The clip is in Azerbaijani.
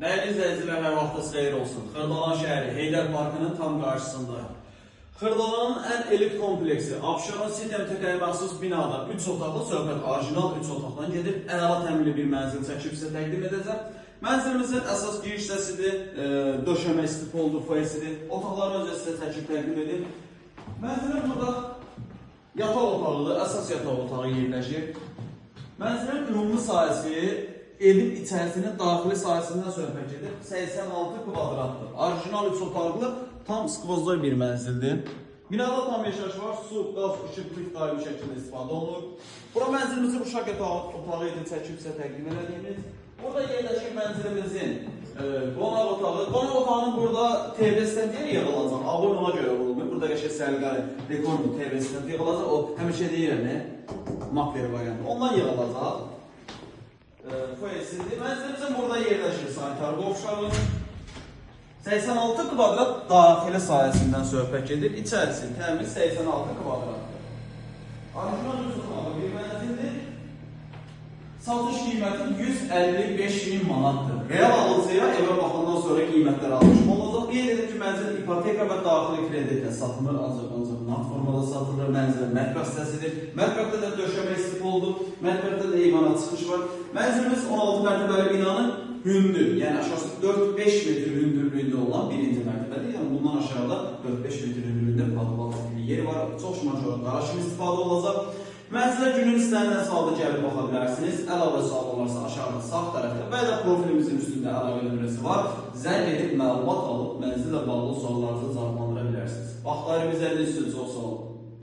Değerli izleyiciler, her vaxtınız xeyir olsun. Xırdalan şəhəri Heydər Parkının tam qarşısında. Xırdalanın ən elit kompleksi Abşeron City MTK-yə məxsus binada 3 otaqlı söhbət orijinal 3 otaqdan gedir. Əla təminli bir mənzil çəkib sizə təqdim edəcəm. Mənzilimizin əsas giriş hissəsidir, döşəmə istipoldur, foyesidir. Otaqları öncə sizə çəkib təqdim edim. Mənzilim burada yataq otağıdır, əsas yataq otağı yerləşir. Mənzilin ümumi sahəsi evin içərisinin daxili sahəsindən söhbət edir. 86 kvadratdır. Orijinal 3 otaqlı, tam skvozdoy bir mənzildir. Binada tam yaşayış var, su, qaz, işıqlıq daimi şəkildə istifadə olunur. Bura mənzilimizin uşaq otağı idi, çəkib sizə təqdim edədiyimiz. Burada yerləşir mənzilimizin qonaq otağı. Qonaq otağının burada TV stəndi yığılacaq. Abun ona görə olmuyor. Burada qəşəng səliqəli dekorlu TV stəndi yığılacaq. O həmişə deyir nə? Makler variantı. Ondan yığılacaq. Foyesidir. Mənzilimizin burada yerləşir sanitar qovşağı. 86 kvadrat daxili sahəsindən söhbət gedir. İçərisi təmiz 86 kvadratdır. Orijinal üsullağı bir mənzildir. Satış qiyməti 155.000 manatdır. Real alıcıya evə baxandan sonra qiymətlər almış olacaq. Qeyd edir ki, mənzil ipoteka və daxili kreditlə satılır, ancaq nağd formada satılır. Mənzilin mətbəx hissəsidir. Mətbəxdə də döşəmə istipoldur. Mətbəxdə də eyvana çıxış var. Mənzilimiz 16 mərtəbəli binanın hündür, yəni aşağısı 4-5 metr hündürlüyündə olan birinci mərtəbədir. Yəni bundan aşağıda 4-5 metr hündürlüyündə padval yeri var. Çox şımaçor daşım istifadə olacaq. Mənzilə günün istənilən salda gəlib baxa bilərsiniz. Əlavə sual olarsa aşağıda sağ tərəfdə və ya profilimizin üstündə əlavə nömrəsi var. Zəng edib məlumat alıb mənzillə bağlı suallarınızı cavablandıra bilərsiniz. Vaxtları bizə çox sağ olun.